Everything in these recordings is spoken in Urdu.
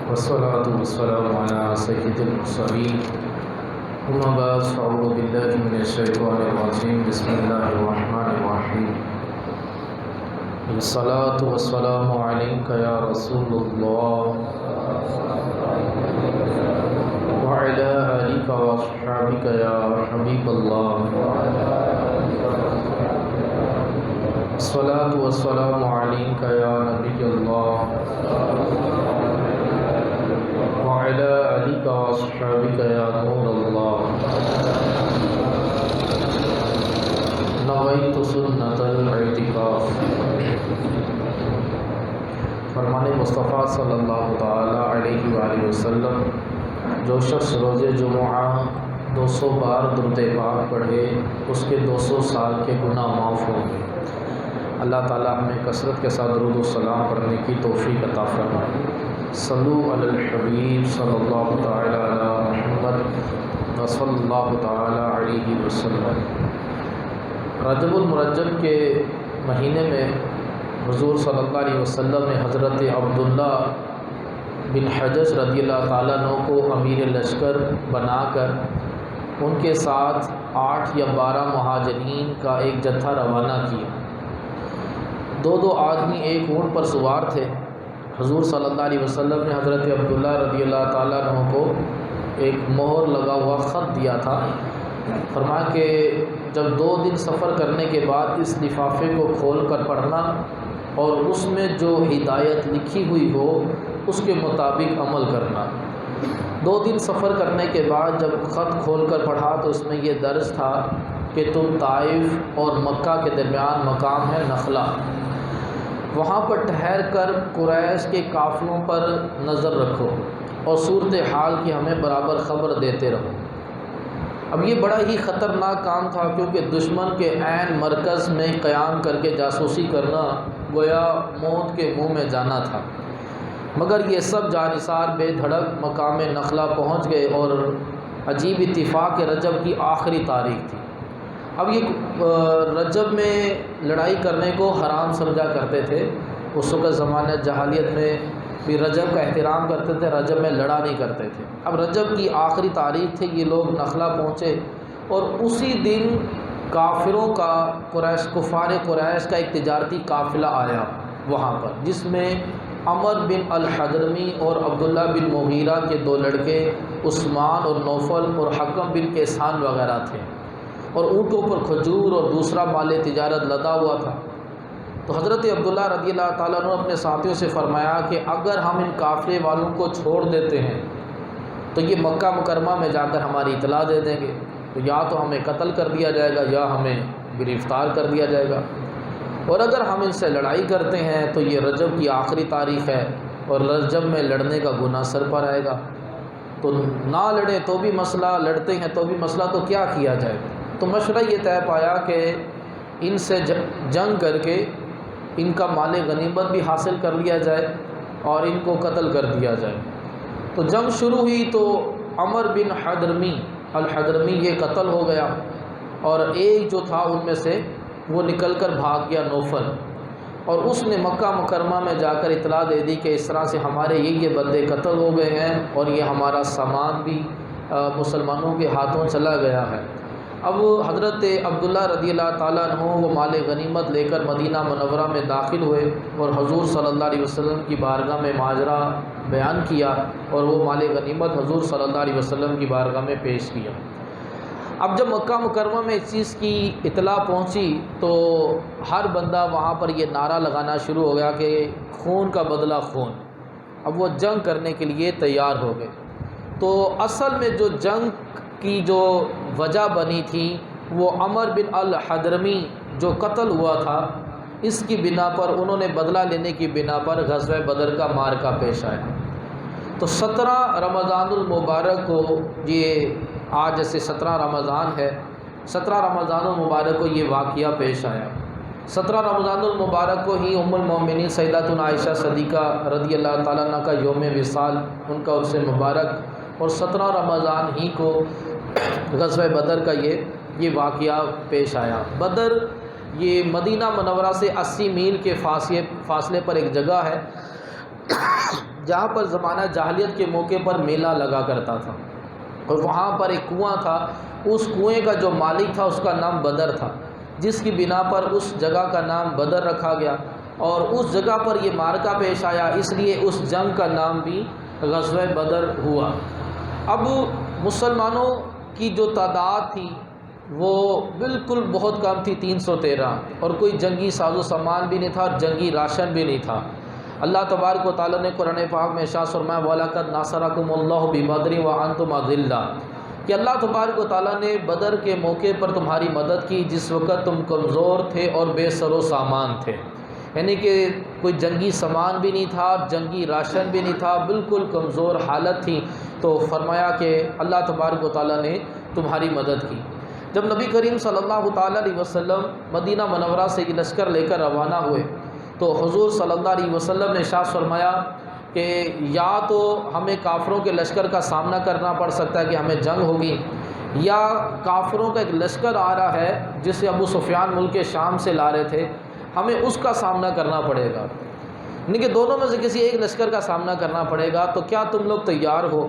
والصلاة والسلام على سيد المرسلين أما بعد فأعوذ بالله من الشيطان الرجيم بسم الله الرحمن الرحيم الصلاة والسلام عليك يا رسول الله وعلى آلك وأصحابك يا حبيب الله الصلاة والسلام عليك يا نبي الله وعلى آلك وأصحابك يا نور الله نويت سنة الاعتكاف فرمان مصطفیٰ صلی اللہ تعالیٰ علیہ وآلہ وسلم، جو شخص روز جمعہ 200 بار درود پاک پڑھے اس کے 200 سال کے گناہ معاف ہوں گے۔ اللہ تعالیٰ ہمیں کثرت کے ساتھ درود و سلام پڑھنے کی توفیق عطا فرمائے۔ صلو علی الحبیب صلی اللہ تعالیٰ علی محمد صلی اللہ تعالیٰ علیہ وسلم۔ رجب المرجب کے مہینے میں حضور صلی اللہ علیہ وسلم نے حضرت عبداللہ بن حجج رضی اللہ تعالیٰ عنہ کو امیر لشکر بنا کر ان کے ساتھ 8 یا 12 مہاجرین کا ایک جتھا روانہ کیا۔ دو آدمی ایک اونٹ پر سوار تھے۔ حضور صلی اللہ علیہ وسلم نے حضرت عبداللہ رضی اللہ تعالیٰ عنہ کو ایک مہر لگا ہوا خط دیا تھا، فرمایا کہ جب 2 دن سفر کرنے کے بعد اس لفافے کو کھول کر پڑھنا اور اس میں جو ہدایت لکھی ہوئی ہو اس کے مطابق عمل کرنا۔ 2 دن سفر کرنے کے بعد جب خط کھول کر پڑھا تو اس میں یہ درج تھا کہ تم طائف اور مکہ کے درمیان مقام ہے نخلا، وہاں پر ٹھہر کر قریش کے قافلوں پر نظر رکھو اور صورتحال کی ہمیں برابر خبر دیتے رہو۔ اب یہ بڑا ہی خطرناک کام تھا، کیونکہ دشمن کے عین مرکز میں قیام کر کے جاسوسی کرنا گویا موت کے منہ میں جانا تھا۔ مگر یہ سب جانثار بے دھڑک مقام نخلا پہنچ گئے اور عجیب اتفاق رجب کی آخری تاریخ تھی۔ اب یہ رجب میں لڑائی کرنے کو حرام سمجھا کرتے تھے، اس وقت زمانہ جاہلیت میں بھی رجب کا احترام کرتے تھے، رجب میں لڑا نہیں کرتے تھے۔ اب رجب کی آخری تاریخ تھی، یہ لوگ نخلا پہنچے اور اسی دن کافروں کا کفار قریش کا ایک تجارتی قافلہ آیا وہاں پر، جس میں عمر بن الحضرمی اور عبداللہ بن مغیرہ کے 2 لڑکے عثمان اور نوفل اور حکم بن کیسان وغیرہ تھے، اور اونٹوں پر کھجور اور دوسرا مال تجارت لدا ہوا تھا۔ تو حضرت عبداللہ رضی اللہ تعالیٰ عنہ اپنے ساتھیوں سے فرمایا کہ اگر ہم ان قافلے والوں کو چھوڑ دیتے ہیں تو یہ مکہ مکرمہ میں جا کر ہماری اطلاع دے دیں گے، تو یا تو ہمیں قتل کر دیا جائے گا یا ہمیں گرفتار کر دیا جائے گا، اور اگر ہم ان سے لڑائی کرتے ہیں تو یہ رجب کی آخری تاریخ ہے اور رجب میں لڑنے کا گناہ سر پر آئے گا، تو نہ لڑیں تو بھی مسئلہ، لڑتے ہیں تو بھی مسئلہ، تو کیا کیا جائے؟ تو مشورہ یہ طے پایا کہ ان سے جنگ کر کے ان کا مال غنیمت بھی حاصل کر لیا جائے اور ان کو قتل کر دیا جائے۔ تو جنگ شروع ہوئی تو عمر بن الحضرمی یہ قتل ہو گیا، اور ایک جو تھا ان میں سے وہ نکل کر بھاگ گیا، نوفل، اور اس نے مکہ مکرمہ میں جا کر اطلاع دے دی کہ اس طرح سے ہمارے یہ بندے قتل ہو گئے ہیں اور یہ ہمارا سامان بھی مسلمانوں کے ہاتھوں چلا گیا ہے۔ اب حضرت عبداللہ رضی اللہ تعالیٰ عنہ وہ مال غنیمت لے کر مدینہ منورہ میں داخل ہوئے اور حضور صلی اللہ علیہ وسلم کی بارگاہ میں ماجرا بیان کیا، اور وہ مال غنیمت حضور صلی اللہ علیہ وسلم کی بارگاہ میں پیش کیا۔ اب جب مکہ مکرمہ میں اس چیز کی اطلاع پہنچی تو ہر بندہ وہاں پر یہ نعرہ لگانا شروع ہو گیا کہ خون کا بدلہ خون۔ اب وہ جنگ کرنے کے لیے تیار ہو گئے۔ تو اصل میں جو جنگ کی جو وجہ بنی تھی وہ عمر بن الحضرمی جو قتل ہوا تھا، اس کی بنا پر انہوں نے بدلہ لینے کی بنا پر غزوہ بدر کا معرکہ پیش آیا۔ تو 17 رمضان المبارک کو، یہ آج جیسے 17 رمضان ہے، 17 رمضان المبارک کو یہ واقعہ پیش آیا۔ 17 رمضان المبارک کو ہی ام المومنین سیداتنا عائشہ صدیقہ رضی اللہ تعالیٰ عنہ کا یوم وصال، ان کا عرس مبارک، اور 17 رمضان ہی کو غزوہ بدر کا یہ واقعہ پیش آیا۔ بدر یہ مدینہ منورہ سے 80 میل کے فاصلے پر ایک جگہ ہے جہاں پر زمانہ جاہلیت کے موقع پر میلہ لگا کرتا تھا، اور وہاں پر ایک کنواں تھا، اس کنویں کا جو مالک تھا اس کا نام بدر تھا، جس کی بنا پر اس جگہ کا نام بدر رکھا گیا، اور اس جگہ پر یہ معرکہ پیش آیا، اس لیے اس جنگ کا نام بھی غزوہ بدر ہوا۔ اب مسلمانوں کی جو تعداد تھی وہ بالکل بہت کم تھی، 313، اور کوئی جنگی ساز و سامان بھی نہیں تھا اور جنگی راشن بھی نہیں تھا۔ اللہ تبارک و تعالیٰ نے قرآن پاک میں ارشاد فرمایا وَلَقَدْ نَصَرَكُمُ اللَّهُ بِبَدْرٍ وَأَنْتُمْ أَذِلَّةٌ، کہ اللہ تبارک و تعالیٰ نے بدر کے موقع پر تمہاری مدد کی جس وقت تم کمزور تھے اور بے سر و سامان تھے، یعنی کہ کوئی جنگی سامان بھی نہیں تھا، جنگی راشن بھی نہیں تھا، بالکل کمزور حالت تھی۔ تو فرمایا کہ اللہ تبارک و تعالیٰ نے تمہاری مدد کی۔ جب نبی کریم صلی اللہ تعالیٰ علیہ وسلم مدینہ منورہ سے یہ لشکر لے کر روانہ ہوئے تو حضور صلی اللہ علیہ وسلم نے ارشاد فرمایا کہ یا تو ہمیں کافروں کے لشکر کا سامنا کرنا پڑ سکتا ہے کہ ہمیں جنگ ہوگی، یا کافروں کا ایک لشکر آ رہا ہے جسے ابو سفیان ملک شام سے لا رہے تھے، ہمیں اس کا سامنا کرنا پڑے گا، یعنی کہ دونوں میں سے کسی ایک لشکر کا سامنا کرنا پڑے گا، تو کیا تم لوگ تیار ہو؟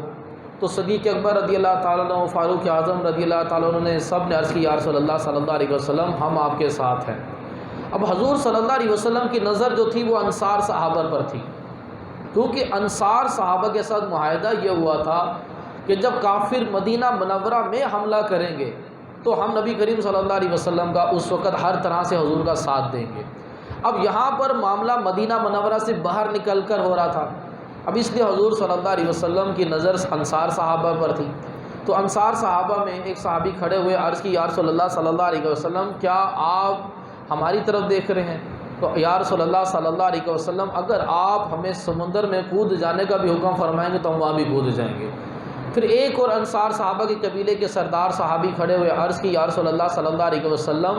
تو صدیق اکبر رضی اللہ تعالیٰ عنہ، فاروق اعظم رضی اللہ تعالیٰ عنہ نے سب نے عرض کی یا رسول اللہ صلی اللہ علیہ وسلم ہم آپ کے ساتھ ہیں۔ اب حضور صلی اللہ علیہ وسلم کی نظر جو تھی وہ انصار صحابہ پر تھی، کیونکہ انصار صحابہ کے ساتھ معاہدہ یہ ہوا تھا کہ جب کافر مدینہ منورہ میں حملہ کریں گے تو ہم نبی کریم صلی اللہ علیہ وسلم کا اس وقت ہر طرح سے حضور کا ساتھ دیں گے۔ اب یہاں پر معاملہ مدینہ منورہ سے باہر نکل کر ہو رہا تھا، اب اس لیے حضور صلی اللہ علیہ وسلم کی نظر انصار صحابہ پر تھی۔ تو انصار صحابہ میں ایک صحابی کھڑے ہوئے، عرض کی یا رسول اللہ صلی اللہ علیہ وسلم کیا آپ ہماری طرف دیکھ رہے ہیں؟ تو یا رسول اللہ صلی اللہ علیہ وسلم اگر آپ ہمیں سمندر میں کود جانے کا بھی حکم فرمائیں گے تو ہم وہاں بھی کود جائیں گے۔ پھر ایک اور انصار صحابہ کے قبیلے کے سردار صحابی کھڑے ہوئے، عرض کی یا رسول اللہ صلی اللہ علیہ وسلم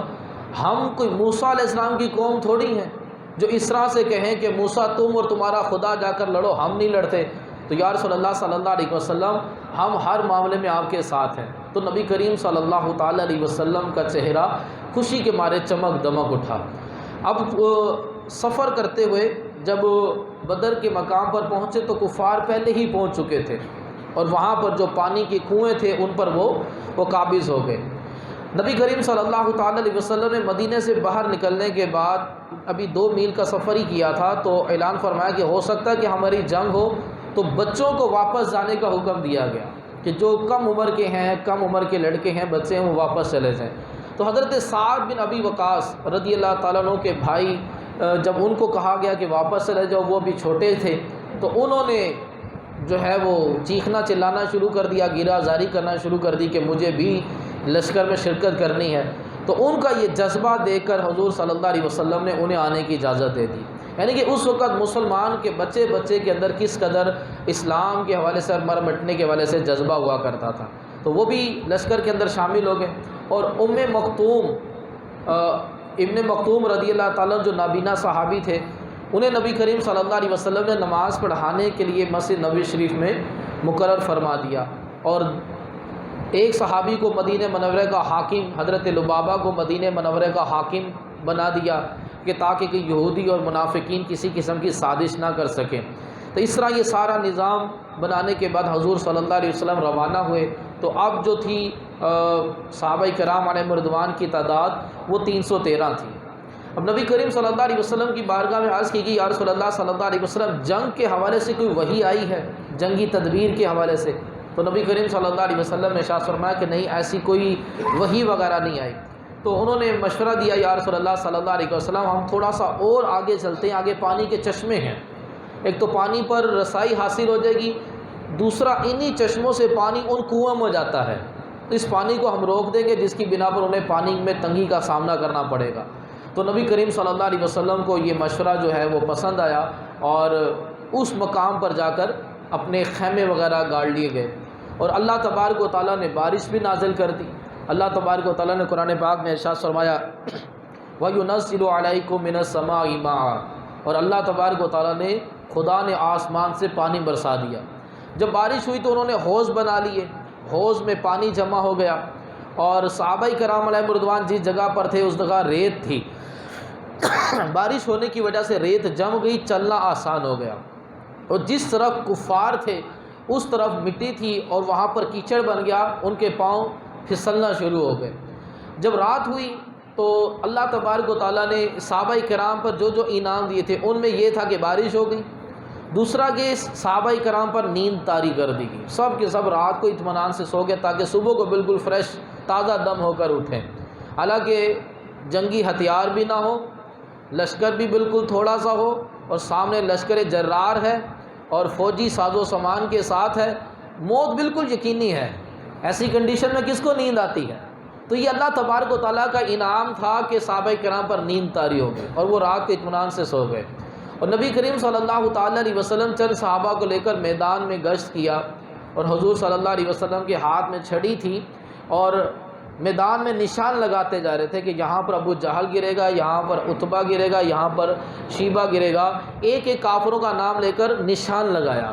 ہم کوئی موسیٰ علیہ السلام کی قوم تھوڑی ہیں جو اس طرح سے کہیں کہ موسیٰ تم اور تمہارا خدا جا کر لڑو، ہم نہیں لڑتے۔ تو یا رسول اللہ صلی اللہ علیہ وسلم ہم ہر معاملے میں آپ کے ساتھ ہیں۔ تو نبی کریم صلی اللہ تعالیٰ علیہ وسلم کا چہرہ خوشی کے مارے چمک دمک اٹھا۔ اب سفر کرتے ہوئے جب بدر کے مقام پر پہنچے تو کفار پہلے ہی پہنچ چکے تھے، اور وہاں پر جو پانی کے کنویں تھے ان پر وہ قابض ہو گئے۔ نبی کریم صلی اللہ تعالیٰ علیہ وسلم نے مدینے سے باہر نکلنے کے بعد ابھی 2 میل کا سفر ہی کیا تھا تو اعلان فرمایا کہ ہو سکتا ہے کہ ہماری جنگ ہو، تو بچوں کو واپس جانے کا حکم دیا گیا کہ جو کم عمر کے ہیں، کم عمر کے لڑکے ہیں، بچے ہیں، وہ واپس چلے جائیں۔ تو حضرت سعد بن ابی وقاص رضی اللہ تعالیٰ عنہ کے بھائی جب ان کو کہا گیا کہ واپس چلے جاؤ، وہ بھی چھوٹے تھے، تو انہوں نے جو ہے وہ چیخنا چلانا شروع کر دیا، گرا زاری کرنا شروع کر دی کہ مجھے بھی لشکر میں شرکت کرنی ہے۔ تو ان کا یہ جذبہ دیکھ کر حضور صلی اللہ علیہ وسلم نے انہیں آنے کی اجازت دے دی، یعنی کہ اس وقت مسلمان کے بچے کے اندر کس قدر اسلام کے حوالے سے اور مر مٹنے کے حوالے سے جذبہ ہوا کرتا تھا، تو وہ بھی لشکر کے اندر شامل ہو گئے۔ اور ابن مکتوم رضی اللہ تعالیٰ جو نابینا صحابی تھے، انہیں نبی کریم صلی اللہ علیہ وسلم نے نماز پڑھانے کے لیے مسجد نبوی شریف میں مقرر فرما دیا، اور ایک صحابی کو مدینہ منورہ کا حاکم، حضرت لبابہ کو مدینہ منورہ کا حاکم بنا دیا کہ تاکہ کہ یہودی اور منافقین کسی قسم کی سازش نہ کر سکیں۔ تو اس طرح یہ سارا نظام بنانے کے بعد حضور صلی اللہ علیہ وسلم روانہ ہوئے، تو اب جو تھی صحابہ کرام علیہم رضوان کی تعداد وہ 313 تھی۔ اب نبی کریم صلی اللہ علیہ وسلم کی بارگاہ میں عرض کی کہ یا رسول اللہ صلی اللہ علیہ وسلم جنگ کے حوالے سے کوئی وحی آئی ہے، جنگی تدبیر کے حوالے سے؟ تو نبی کریم صلی اللہ علیہ وسلم نے ارشاد فرمایا کہ نہیں، ایسی کوئی وحی وغیرہ نہیں آئی۔ تو انہوں نے مشورہ دیا یا رسول اللہ صلی اللہ علیہ وسلم ہم تھوڑا سا اور آگے چلتے ہیں، آگے پانی کے چشمے ہیں، ایک تو پانی پر رسائی حاصل ہو جائے گی، دوسرا انہی چشموں سے پانی ان کنویں میں جاتا ہے، تو اس پانی کو ہم روک دیں گے جس کی بنا پر انہیں پانی میں تنگی کا سامنا کرنا پڑے گا۔ تو نبی کریم صلی اللہ علیہ وسلم کو یہ مشورہ جو ہے وہ پسند آیا، اور اس مقام پر جا کر اپنے خیمے وغیرہ گاڑ لیے گئے، اور اللہ تبارک و تعالیٰ نے بارش بھی نازل کر دی۔ اللہ تبارک و تعالیٰ نے قرآن پاک میں ارشاد فرمایا وَيُنَزِّلُ عَلَيْكُم مِّنَ السَّمَاءِ مَاءً، اور اللہ تبارک و تعالیٰ نے خدا نے آسمان سے پانی برسا دیا۔ جب بارش ہوئی تو انہوں نے حوض بنا لیے، حوض میں پانی جمع ہو گیا، اور صحابہ کرام علیہم رضوان جس جگہ پر تھے اس جگہ ریت تھی، بارش ہونے کی وجہ سے ریت جم گئی، چلنا آسان ہو گیا، اور جس طرف کفار تھے اس طرف مٹی تھی اور وہاں پر کیچڑ بن گیا، ان کے پاؤں پھسلنا شروع ہو گئے۔ جب رات ہوئی تو اللہ تبارک و تعالیٰ نے صحابہ کرام پر جو جو انعام دیے تھے ان میں یہ تھا کہ بارش ہو گئی، دوسرا کہ صحابہ کرام پر نیند طاری کر دی گئی، سب کے سب رات کو اطمینان سے سو گئے تاکہ صبح کو بالکل فریش تازہ دم ہو کر اٹھیں۔ حالانکہ جنگی ہتھیار بھی نہ ہو، لشکر بھی بالکل تھوڑا سا ہو، اور سامنے لشکر جرار ہے اور فوجی ساز و سامان کے ساتھ ہے، موت بالکل یقینی ہے۔ ایسی کنڈیشن میں کس کو نیند آتی ہے؟ تو یہ اللہ تبارک و تعالیٰ کا انعام تھا کہ صحابہ کرام پر نیند طاری ہو گئی اور وہ رات کو اطمینان سے سو گئے۔ اور نبی کریم صلی اللہ تعالیٰ علیہ وسلم چند صحابہ کو لے کر میدان میں گشت کیا، اور حضور صلی اللہ علیہ وسلم کے ہاتھ میں چھڑی تھی اور میدان میں نشان لگاتے جا رہے تھے کہ یہاں پر ابو جہل گرے گا، یہاں پر عتبہ گرے گا، یہاں پر شیبہ گرے گا، ایک ایک کافروں کا نام لے کر نشان لگایا۔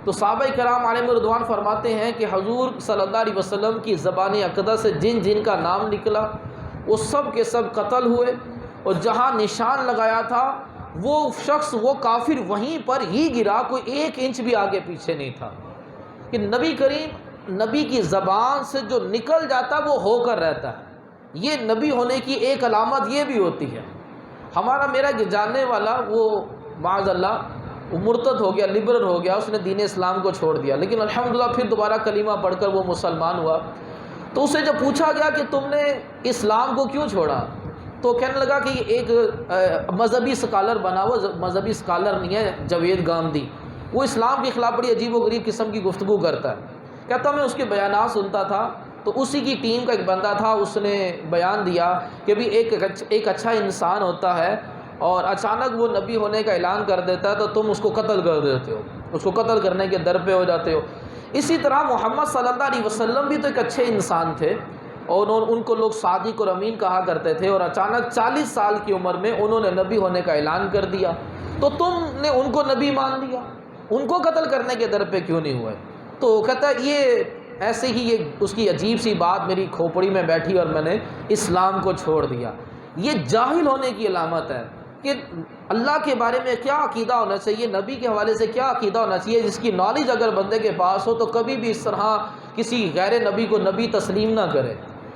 تو صحابہ کرام علیہم رضوان فرماتے ہیں کہ حضور صلی اللہ علیہ وسلم کی زبان اقدس سے جن جن کا نام نکلا وہ سب کے سب قتل ہوئے، اور جہاں نشان لگایا تھا وہ شخص، وہ کافر وہیں پر ہی گرا، کوئی ایک انچ بھی آگے پیچھے نہیں تھا۔ کہ نبی کریم، نبی کی زبان سے جو نکل جاتا وہ ہو کر رہتا ہے، یہ نبی ہونے کی ایک علامت یہ بھی ہوتی ہے۔ میرا جاننے والا وہ معاذ اللہ وہ مرتد ہو گیا، لبرل ہو گیا، اس نے دین اسلام کو چھوڑ دیا، لیکن الحمدللہ پھر دوبارہ کلمہ پڑھ کر وہ مسلمان ہوا۔ تو اسے جب پوچھا گیا کہ تم نے اسلام کو کیوں چھوڑا، تو کہنے لگا کہ یہ ایک مذہبی سکالر بنا، وہ مذہبی سکالر نہیں ہے جاوید گاندھی، وہ اسلام کے خلاف بڑی عجیب و غریب قسم کی گفتگو کرتا ہے۔ کہتا میں اس کے بیانات سنتا تھا، تو اسی کی ٹیم کا ایک بندہ تھا، اس نے بیان دیا کہ بھی ایک اچھا انسان ہوتا ہے اور اچانک وہ نبی ہونے کا اعلان کر دیتا ہے تو تم اس کو قتل کر دیتے ہو، اس کو قتل کرنے کے در پہ ہو جاتے ہو۔ اسی طرح محمد صلی اللہ علیہ وسلم بھی تو ایک اچھے انسان تھے، اور ان کو لوگ صادق اور امین کہا کرتے تھے، اور اچانک 40 سال کی عمر میں انہوں نے نبی ہونے کا اعلان کر دیا، تو تم نے ان کو نبی مان لیا، ان کو قتل کرنے کے در پہ کیوں نہیں ہوئے؟ تو کہتا ہے یہ ایسے ہی یہ اس کی عجیب سی بات میری کھوپڑی میں بیٹھی اور میں نے اسلام کو چھوڑ دیا۔ یہ جاہل ہونے کی علامت ہے کہ اللہ کے بارے میں کیا عقیدہ ہونا چاہیے، نبی کے حوالے سے کیا عقیدہ ہونا چاہیے، جس کی نالج اگر بندے کے پاس ہو تو کبھی بھی اس طرح کسی غیر نبی کو نبی تسلیم نہ کرے۔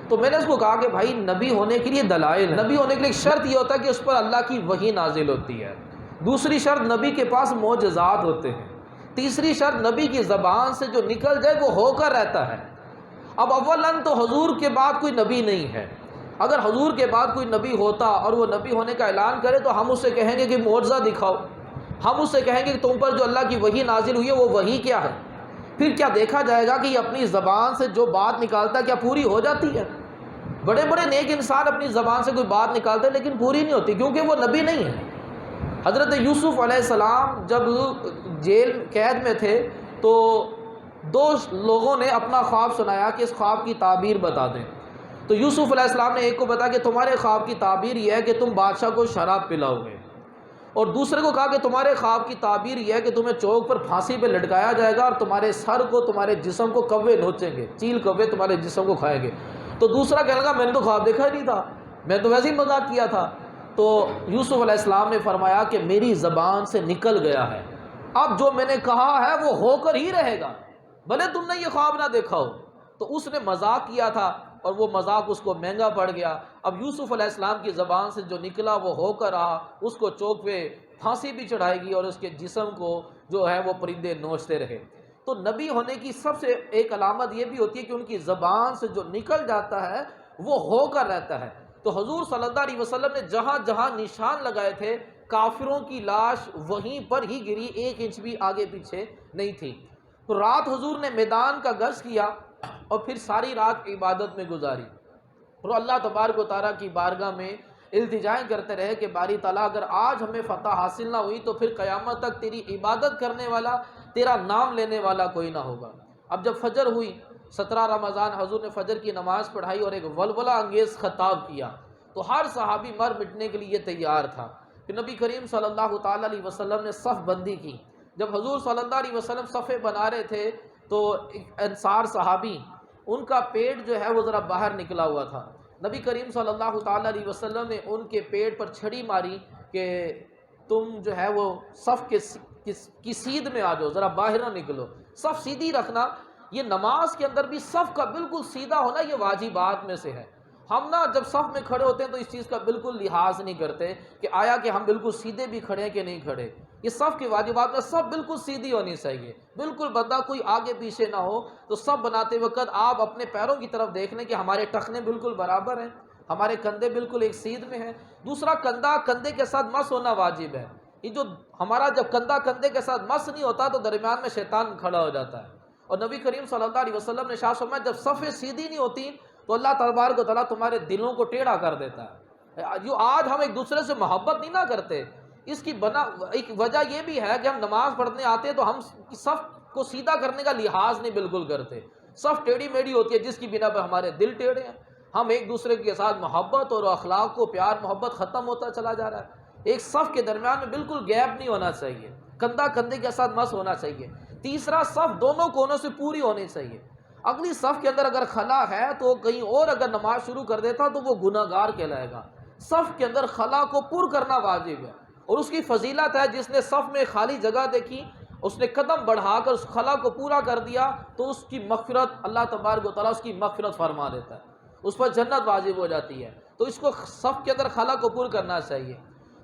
تو میں نے اس کو کہا کہ بھائی نبی ہونے کے لیے دلائل ہیں، نبی ہونے کے لیے ایک شرط یہ ہوتا ہے کہ اس پر اللہ کی وحی نازل ہوتی ہے، دوسری شرط نبی کے پاس معجزات ہوتے ہیں، تیسری شرط نبی کی زبان سے جو نکل جائے وہ ہو کر رہتا ہے۔ اب اولاً تو حضور کے بعد کوئی نبی نہیں ہے، اگر حضور کے بعد کوئی نبی ہوتا اور وہ نبی ہونے کا اعلان کرے تو ہم اس سے کہیں گے کہ معجزہ دکھاؤ، ہم اس سے کہیں گے کہ تم پر جو اللہ کی وحی نازل ہوئی ہے وہ وحی کیا ہے۔ پھر کیا دیکھا جائے گا کہ یہ اپنی زبان سے جو بات نکالتا ہے کیا پوری ہو جاتی ہے؟ بڑے بڑے نیک انسان اپنی زبان سے کوئی بات نکالتے ہیں لیکن پوری نہیں ہوتی، کیونکہ وہ نبی نہیں ہے۔ حضرت یوسف علیہ السلام جب جیل قید میں تھے تو دو لوگوں نے اپنا خواب سنایا کہ اس خواب کی تعبیر بتا دیں۔ تو یوسف علیہ السلام نے ایک کو بتا کہ تمہارے خواب کی تعبیر یہ ہے کہ تم بادشاہ کو شراب پلاؤ گے، اور دوسرے کو کہا کہ تمہارے خواب کی تعبیر یہ ہے کہ تمہیں چوک پر پھانسی پہ لٹکایا جائے گا اور تمہارے سر کو، تمہارے جسم کو کوے نوچیں گے، چیل کوے تمہارے جسم کو کھائیں گے۔ تو دوسرا کہنے لگا میں نے تو خواب دیکھا ہی نہیں تھا، میں تو ویسے ہی مذاق کیا تھا۔ تو یوسف علیہ السلام نے فرمایا کہ میری زبان سے نکل گیا ہے، اب جو میں نے کہا ہے وہ ہو کر ہی رہے گا، بھلے تم نے یہ خواب نہ دیکھا ہو۔ تو اس نے مذاق کیا تھا اور وہ مذاق اس کو مہنگا پڑ گیا۔ اب یوسف علیہ السلام کی زبان سے جو نکلا وہ ہو کر رہا، اس کو چوک پہ پھانسی بھی چڑھائے گی اور اس کے جسم کو جو ہے وہ پرندے نوچتے رہے۔ تو نبی ہونے کی سب سے ایک علامت یہ بھی ہوتی ہے کہ ان کی زبان سے جو نکل جاتا ہے وہ ہو کر رہتا ہے۔ تو حضور صلی اللہ علیہ وسلم نے جہاں جہاں نشان لگائے تھے کافروں کی لاش وہیں پر ہی گری، ایک انچ بھی آگے پیچھے نہیں تھی۔ تو رات حضور نے میدان کا گشت کیا اور پھر ساری رات عبادت میں گزاری، اور اللہ تبارک و تعالیٰ کی بارگاہ میں التجائیں کرتے رہے کہ باری تعالیٰ اگر آج ہمیں فتح حاصل نہ ہوئی تو پھر قیامت تک تیری عبادت کرنے والا، تیرا نام لینے والا کوئی نہ ہوگا۔ اب جب فجر ہوئی 17 رمضان حضور نے فجر کی نماز پڑھائی اور ایک ولولہ انگیز خطاب کیا، تو ہر صحابی مر مٹنے کے لیے تیار تھا کہ نبی کریم صلی اللہ تعالیٰ علیہ وسلم نے صف بندی کی۔ جب حضور صلی اللہ علیہ وسلم صفیں بنا رہے تھے تو ایک انصار صحابی، ان کا پیٹ جو ہے وہ ذرا باہر نکلا ہوا تھا، نبی کریم صلی اللہ تعالیٰ علیہ وسلم نے ان کے پیٹ پر چھڑی ماری کہ تم جو ہے وہ صف کے کی سیدھ میں آ جاؤ، ذرا باہر نہ نکلو، صف سیدھی رکھنا۔ یہ نماز کے اندر بھی صف کا بالکل سیدھا ہونا یہ واجبات میں سے ہے۔ ہم نا جب صف میں کھڑے ہوتے ہیں تو اس چیز کا بالکل لحاظ نہیں کرتے کہ آیا کہ ہم بالکل سیدھے بھی کھڑے ہیں کہ نہیں کھڑے۔ یہ صف کے واجبات میں صف بالکل سیدھی ہونی چاہیے، بالکل بندہ کوئی آگے پیچھے نہ ہو۔ تو صف بناتے وقت آپ اپنے پیروں کی طرف دیکھ لیں کہ ہمارے ٹخنے بالکل برابر ہیں، ہمارے کندھے بالکل ایک سیدھ میں ہیں۔ دوسرا، کندھا کندھے کے ساتھ مس ہونا واجب ہے۔ یہ جو ہمارا جب کندھا کندھے کے ساتھ مس نہیں ہوتا تو درمیان میں شیطان کھڑا ہو جاتا ہے۔ اور نبی کریم صلی اللہ علیہ وسلم نے ارشاد فرمایا جب صفیں سیدھی نہیں ہوتی تو اللہ تبارک و تعالیٰ تمہارے دلوں کو ٹیڑھا کر دیتا ہے۔ جو آج ہم ایک دوسرے سے محبت نہیں نہ کرتے، اس کی ایک وجہ یہ بھی ہے کہ ہم نماز پڑھنے آتے ہیں تو ہم صف کو سیدھا کرنے کا لحاظ نہیں بالکل کرتے، صف ٹیڑھی میڑھی ہوتی ہے جس کی بنا پر ہمارے دل ٹیڑھے ہیں۔ ہم ایک دوسرے کے ساتھ محبت اور اخلاق کو پیار محبت ختم ہوتا چلا جا رہا ہے۔ ایک صف کے درمیان میں بالکل گیپ نہیں ہونا چاہیے، کندھا کندھے کے ساتھ مس ہونا چاہیے۔ تیسرا، صف دونوں کونوں سے پوری ہونی چاہیے۔ اگلی صف کے اندر اگر خلا ہے تو کہیں اور اگر نماز شروع کر دیتا تو وہ گناہ گار کہلائے گا۔ صف کے اندر خلا کو پر کرنا واجب ہے، اور اس کی فضیلت ہے جس نے صف میں خالی جگہ دیکھی، اس نے قدم بڑھا کر اس خلا کو پورا کر دیا تو اس کی مغفرت اللہ تبارک و تعالیٰ اس کی مغفرت فرما دیتا ہے، اس پر جنت واجب ہو جاتی ہے۔ تو اس کو صف کے اندر خلا کو پر کرنا چاہیے۔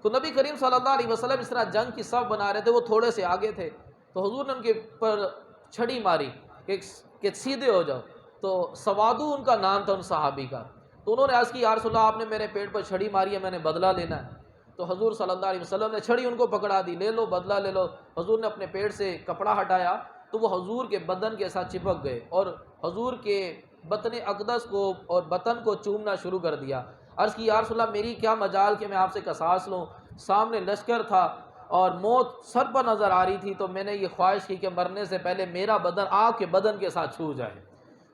تو نبی کریم صلی اللہ علیہ وسلم اس طرح جنگ کی صف بنا رہے تھے، وہ تھوڑے سے آگے تھے تو حضور نے ان کے پر چھڑی ماری کہ سیدھے ہو جاؤ۔ تو سوادو ان کا نام تھا ان صحابی کا، تو انہوں نے عرض کی یا رسول اللہ آپ نے میرے پیٹ پر چھڑی ماری ہے، میں نے بدلہ لینا ہے۔ تو حضور صلی اللہ علیہ وسلم نے چھڑی ان کو پکڑا دی، لے لو بدلہ لے لو۔ حضور نے اپنے پیٹ سے کپڑا ہٹایا تو وہ حضور کے بدن کے ساتھ چپک گئے اور حضور کے بطن اقدس کو اور بطن کو چومنا شروع کر دیا۔ عرض کی یا رسول اللہ میری کیا مجال کہ میں آپ سے قصاص لوں، سامنے لشکر تھا اور موت سر پر نظر آ رہی تھی، تو میں نے یہ خواہش کی کہ مرنے سے پہلے میرا بدن آپ کے بدن کے ساتھ چھو جائے،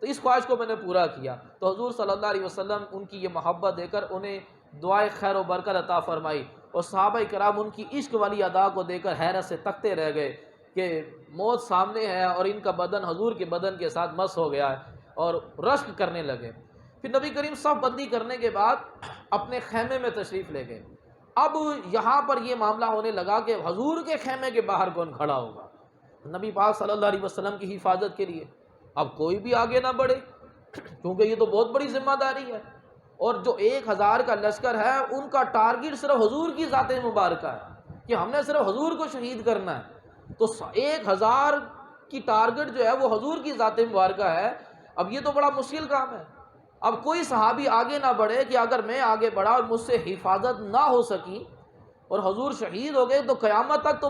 تو اس خواہش کو میں نے پورا کیا۔ تو حضور صلی اللہ علیہ وسلم ان کی یہ محبت دے کر انہیں دعائے خیر و برکت عطا فرمائی، اور صحابہ کرام ان کی عشق والی ادا کو دے کر حیرت سے تکتے رہ گئے کہ موت سامنے ہے اور ان کا بدن حضور کے بدن کے ساتھ مس ہو گیا ہے، اور رشک کرنے لگے۔ پھر نبی کریم صف بندی کرنے کے بعد اپنے خیمے میں تشریف لے گئے۔ اب یہاں پر یہ معاملہ ہونے لگا کہ حضور کے خیمے کے باہر کون کھڑا ہوگا نبی پاک صلی اللہ علیہ وسلم کی حفاظت کے لیے۔ اب کوئی بھی آگے نہ بڑھے کیونکہ یہ تو بہت بڑی ذمہ داری ہے، اور جو 1000 کا لشکر ہے ان کا ٹارگٹ صرف حضور کی ذات مبارکہ ہے کہ ہم نے صرف حضور کو شہید کرنا ہے۔ تو 1000 کی ٹارگٹ جو ہے وہ حضور کی ذات مبارکہ ہے۔ اب یہ تو بڑا مشکل کام ہے۔ اب کوئی صحابی آگے نہ بڑھے کہ اگر میں آگے بڑھا اور مجھ سے حفاظت نہ ہو سکی اور حضور شہید ہو گئے تو قیامت تک تو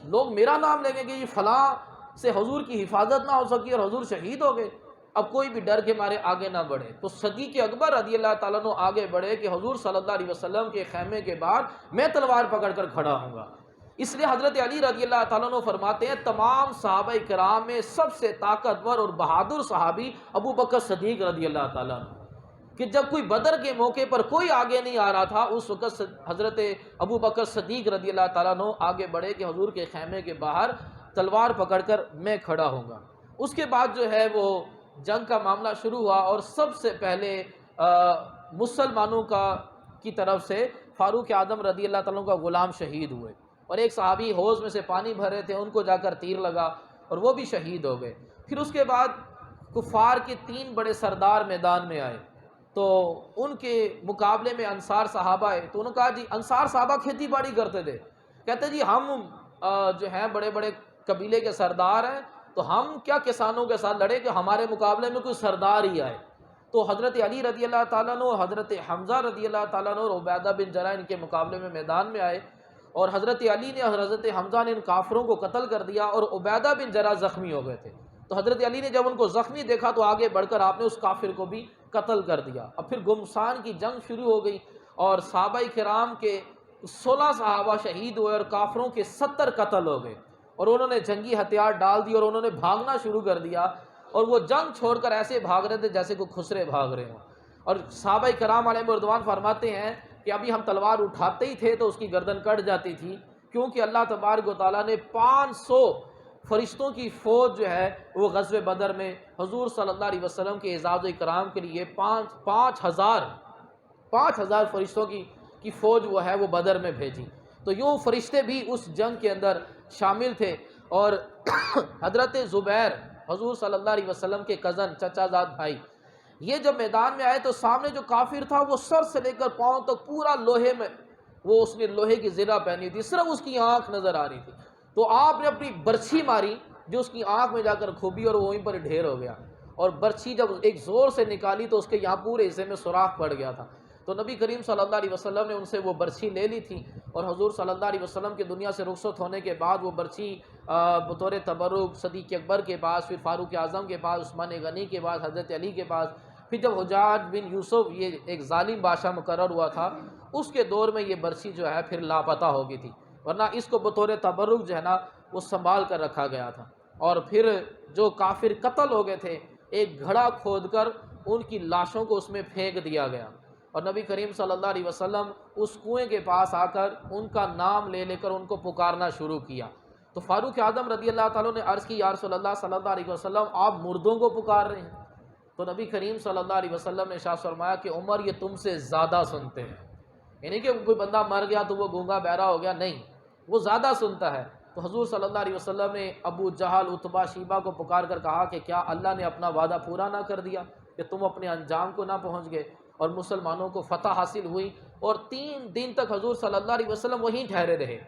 لوگ میرا نام لیں گے کہ یہ فلاں سے حضور کی حفاظت نہ ہو سکی اور حضور شہید ہو گئے۔ اب کوئی بھی ڈر کے مارے آگے نہ بڑھے۔ تو صدیق اکبر رضی اللہ تعالیٰ عنہ آگے بڑھے کہ حضور صلی اللہ علیہ وسلم کے خیمے کے بعد میں تلوار پکڑ کر کھڑا ہوں گا۔ اس لیے حضرت علی رضی اللہ تعالیٰ عنہ فرماتے ہیں تمام صحابہ کرام میں سب سے طاقتور اور بہادر صحابی ابو بکر صدیق رضی اللہ تعالیٰ عنہ، کہ جب کوئی بدر کے موقع پر کوئی آگے نہیں آ رہا تھا اس وقت حضرت ابو بکر صدیق رضی اللہ تعالیٰ عنہ آگے بڑھے کہ حضور کے خیمے کے باہر تلوار پکڑ کر میں کھڑا ہوں گا۔ اس کے بعد جو ہے وہ جنگ کا معاملہ شروع ہوا، اور سب سے پہلے مسلمانوں کی طرف سے فاروق اعظم رضی اللہ تعالیٰ عنہ کا غلام شہید ہوئے، اور ایک صحابی حوض میں سے پانی بھر رہے تھے، ان کو جا کر تیر لگا اور وہ بھی شہید ہو گئے۔ پھر اس کے بعد کفار کے 3 بڑے سردار میدان میں آئے، تو ان کے مقابلے میں انصار صحابہ آئے، تو انہوں نے کہا جی انصار صحابہ کھیتی باڑی کرتے تھے، کہتے جی ہم جو ہیں بڑے بڑے قبیلے کے سردار ہیں، تو ہم کیا کسانوں کے ساتھ لڑے کہ ہمارے مقابلے میں کوئی سردار ہی آئے۔ تو حضرت علی رضی اللہ تعالیٰ عنہ، حضرت حمزہ رضی اللہ تعالیٰ عنہ اور عبیدہ بن جراح ان کے مقابلے میں میدان میں آئے، اور حضرت علی نے اور حضرت حمزہ نے ان کافروں کو قتل کر دیا، اور عبیدہ بن جراح زخمی ہو گئے تھے۔ تو حضرت علی نے جب ان کو زخمی دیکھا تو آگے بڑھ کر آپ نے اس کافر کو بھی قتل کر دیا۔ اب پھر گمسان کی جنگ شروع ہو گئی، اور صحابہ کرام کے 16 صحابہ شہید ہوئے اور کافروں کے 70 قتل ہو گئے، اور انہوں نے جنگی ہتھیار ڈال دی اور انہوں نے بھاگنا شروع کر دیا، اور وہ جنگ چھوڑ کر ایسے بھاگ رہے تھے جیسے کوئی خسرے بھاگ رہے ہوں۔ اور صحابہ کرام علیہ رضوان فرماتے ہیں کہ ابھی ہم تلوار اٹھاتے ہی تھے تو اس کی گردن کٹ جاتی تھی، کیونکہ اللہ تبارک و تعالیٰ نے 500 فرشتوں کی فوج جو ہے وہ غزوہ بدر میں حضور صلی اللہ علیہ وسلم کے اعزاز و اکرام کے لیے 5000 فرشتوں کی فوج وہ ہے وہ بدر میں بھیجی۔ تو یوں فرشتے بھی اس جنگ کے اندر شامل تھے، اور حضرت زبیر حضور صلی اللہ علیہ وسلم کے کزن، چچا زاد بھائی، یہ جب میدان میں آئے تو سامنے جو کافر تھا وہ سر سے لے کر پاؤں تک پورا لوہے میں، وہ اس نے لوہے کی زرہ پہنی تھی، صرف اس کی آنکھ نظر آ رہی تھی، تو آپ نے اپنی برچھی ماری جو اس کی آنکھ میں جا کر کھوبی اور وہ وہیں پر ڈھیر ہو گیا، اور برچھی جب ایک زور سے نکالی تو اس کے یہاں پورے حصے میں سوراخ پڑ گیا تھا، تو نبی کریم صلی اللہ علیہ وسلم نے ان سے وہ برچھی لے لی تھی، اور حضور صلی اللہ علیہ وسلم کے دنیا سے رخصت ہونے کے بعد وہ برچھی بطور تبرک صدیق اکبر کے پاس، پھر فاروق اعظم کے پاس، عثمان غنی کے پاس، حضرت علی کے پاس، پھر جب حجاج بن یوسف یہ ایک ظالم بادشاہ مقرر ہوا تھا اس کے دور میں یہ برچھی جو ہے پھر لاپتہ ہو گئی تھی، ورنہ اس کو بطور تبرک جو ہے نا وہ سنبھال کر رکھا گیا تھا، اور پھر جو کافر قتل ہو گئے تھے ایک گھڑا کھود کر ان کی لاشوں کو اس میں پھینک دیا گیا، اور نبی کریم صلی اللہ علیہ وسلم اس کنویں کے پاس آ کر ان کا نام لے لے کر ان کو پکارنا شروع کیا، تو فاروق اعظم رضی اللہ تعالیٰ نے عرض کی یا رسول اللہ صلی اللہ علیہ وسلم آپ مردوں کو پکار رہے ہیں؟ تو نبی کریم صلی اللہ علیہ وسلم نے ارشاد فرمایا کہ عمر یہ تم سے زیادہ سنتے ہیں، یعنی کہ کوئی بندہ مر گیا تو وہ گونگا بہرا ہو گیا، نہیں، وہ زیادہ سنتا ہے، تو حضور صلی اللہ علیہ وسلم نے ابو جہل، عتبہ، شیبہ کو پکار کر کہا کہ کیا اللہ نے اپنا وعدہ پورا نہ کر دیا کہ تم اپنے انجام کو نہ پہنچ گئے، اور مسلمانوں کو فتح حاصل ہوئی، اور 3 دن تک حضور صلی اللہ علیہ وسلم وہیں ٹھہرے رہے،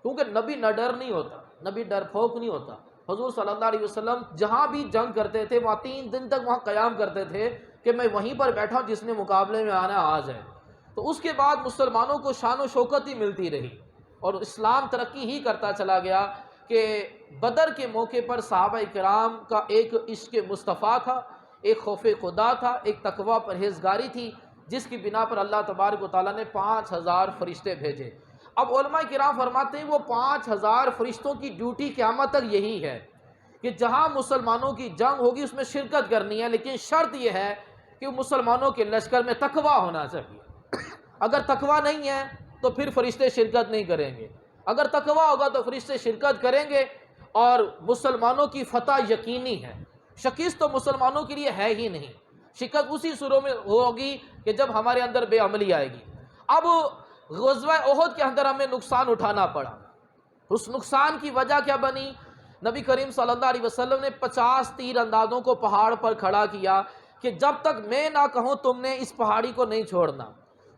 کیونکہ نبی نہ ڈر نہیں ہوتا، نبی ڈر پھونک نہیں ہوتا، حضور صلی اللہ علیہ وسلم جہاں بھی جنگ کرتے تھے وہاں 3 دن تک وہاں قیام کرتے تھے کہ میں وہیں پر بیٹھا ہوں، جس نے مقابلے میں آنا آ جائے، تو اس کے بعد مسلمانوں کو شان و شوکت ہی ملتی رہی، اور اسلام ترقی ہی کرتا چلا گیا کہ بدر کے موقع پر صحابہ کرام کا ایک عشق مصطفیٰ تھا، ایک خوف خدا تھا، ایک تقوی پرہیزگاری تھی، جس کی بنا پر اللہ تبارک و تعالیٰ نے 5000 فرشتے بھیجے۔ اب علماء کرام فرماتے ہیں وہ 5000 فرشتوں کی ڈیوٹی قیامت تک یہی ہے کہ جہاں مسلمانوں کی جنگ ہوگی اس میں شرکت کرنی ہے، لیکن شرط یہ ہے کہ مسلمانوں کے لشکر میں تقوی ہونا چاہیے، اگر تقوی نہیں ہے تو پھر فرشتے شرکت نہیں کریں گے، اگر تقوی ہوگا تو فرشتے شرکت کریں گے، اور مسلمانوں کی فتح یقینی ہے، شکست تو مسلمانوں کے لیے ہے ہی نہیں، شکست اسی صورت میں ہوگی کہ جب ہمارے اندر بے عملی آئے گی۔ اب غزوہ احد کے اندر ہمیں نقصان اٹھانا پڑا، اس نقصان کی وجہ کیا بنی؟ نبی کریم صلی اللہ علیہ وسلم نے 50 تیر اندازوں کو پہاڑ پر کھڑا کیا کہ جب تک میں نہ کہوں تم نے اس پہاڑی کو نہیں چھوڑنا،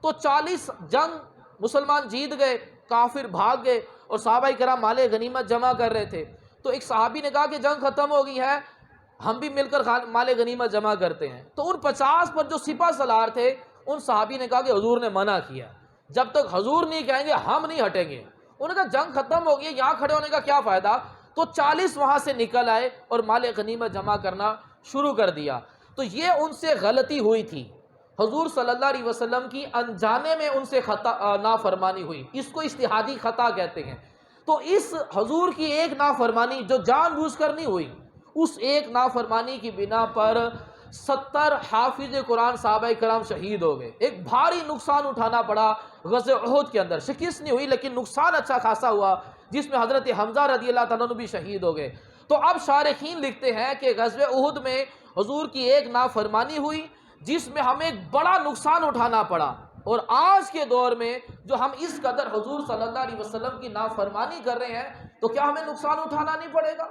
تو 40 جنگ مسلمان جیت گئے، کافر بھاگ گئے، اور صحابہ کرام مال غنیمت جمع کر رہے تھے، تو ایک صحابی نے کہا کہ جنگ ختم ہو گئی ہے، ہم بھی مل کر مال غنیمت جمع کرتے ہیں، تو ان 50 پر جو سپہ سالار تھے ان صحابی نے کہا کہ حضور نے منع کیا، جب تک حضور نہیں کہیں گے ہم نہیں ہٹیں گے، انہوں نے کہا جنگ ختم ہو گئی ہے، یہاں کھڑے ہونے کا کیا فائدہ، تو 40 وہاں سے نکل آئے اور مال غنیمت جمع کرنا شروع کر دیا، تو یہ ان سے غلطی ہوئی تھی، حضور صلی اللہ علیہ وسلم کی انجانے میں ان سے خطا نافرمانی ہوئی، اس کو اجتہادی خطا کہتے ہیں، تو اس حضور کی ایک نافرمانی جو جان بوجھ کر نہیں ہوئی، اس ایک نافرمانی کی بنا پر 70 حافظ قرآن صحابہ کرام شہید ہو گئے، ایک بھاری نقصان اٹھانا پڑا غزوہ احد کے اندر، شکست نہیں ہوئی لیکن نقصان اچھا خاصا ہوا، جس میں حضرت حمزہ رضی اللہ تعالیٰ عنہ بھی شہید ہو گئے۔ تو اب شارحین لکھتے ہیں کہ غزوہ احد میں حضور کی ایک نافرمانی ہوئی جس میں ہمیں ایک بڑا نقصان اٹھانا پڑا، اور آج کے دور میں جو ہم اس قدر حضور صلی اللہ علیہ وسلم کی نافرمانی کر رہے ہیں تو کیا ہمیں نقصان اٹھانا نہیں پڑے گا؟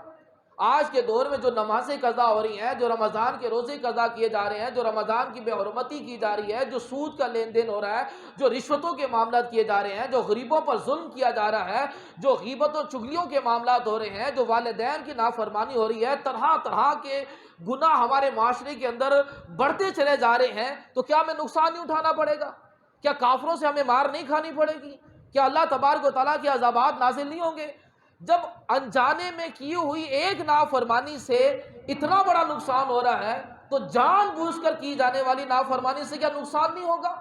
آج کے دور میں جو نمازیں قضا ہو رہی ہیں، جو رمضان کے روزے قضا کیے جا رہے ہیں، جو رمضان کی بے حرمتی کی جا رہی ہے، جو سود کا لین دین ہو رہا ہے، جو رشوتوں کے معاملات کیے جا رہے ہیں، جو غریبوں پر ظلم کیا جا رہا ہے، جو غیبت و چغلیوں کے معاملات ہو رہے ہیں، جو والدین کی نافرمانی ہو رہی ہے، طرح طرح کے گناہ ہمارے معاشرے کے اندر بڑھتے چلے جا رہے ہیں، تو کیا ہمیں نقصان نہیں اٹھانا پڑے گا؟ کیا کافروں سے ہمیں مار نہیں کھانی پڑے گی؟ کیا اللہ تبارک و تعالیٰ کے عذابات نازل نہیں ہوں گے؟ جب انجانے میں کی ہوئی ایک نافرمانی سے اتنا بڑا نقصان ہو رہا ہے تو جان بوجھ کر کی جانے والی نافرمانی سے کیا نقصان نہیں ہوگا؟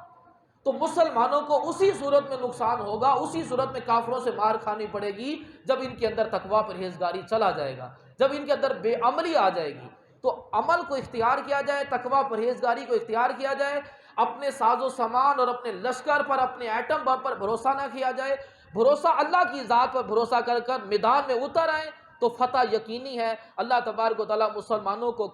تو مسلمانوں کو اسی صورت میں نقصان ہوگا، اسی صورت میں کافروں سے مار کھانی پڑے گی جب ان کے اندر تقویٰ پرہیزگاری چلا جائے گا، جب ان کے اندر بے عملی آ جائے گی، تو عمل کو اختیار کیا جائے، تقویٰ پرہیزگاری کو اختیار کیا جائے، اپنے ساز و سامان اور اپنے لشکر پر، اپنے ایٹم بم پر بھروسہ نہ کیا جائے، بھروسہ اللہ کی ذات پر بھروسہ کر کر میدان میں اتر آئیں تو فتح یقینی ہے، اللہ تبارک و تعالیٰ مسلمانوں کو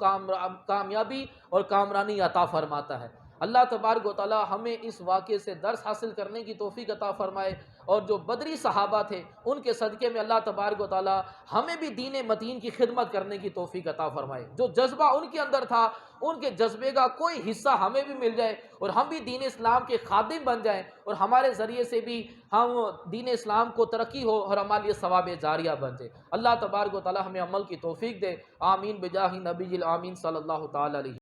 کامیابی اور کامرانی عطا فرماتا ہے۔ اللہ تبارک و تعالی ہمیں اس واقعے سے درس حاصل کرنے کی توفیق عطا فرمائے، اور جو بدری صحابہ تھے ان کے صدقے میں اللہ تبارک و تعالی ہمیں بھی دین متین کی خدمت کرنے کی توفیق عطا فرمائے۔ جو جذبہ ان کے اندر تھا، ان کے جذبے کا کوئی حصہ ہمیں بھی مل جائے اور ہم بھی دین اسلام کے خادم بن جائیں، اور ہمارے ذریعے سے بھی ہم دین اسلام کو ترقی ہو اور ہمارے لیے ثواب جاریہ بن جائے۔ اللہ تبارک و تعالی ہمیں عمل کی توفیق دے، آمین بجاہ نبی الامین صلی اللہ تعالی علیہ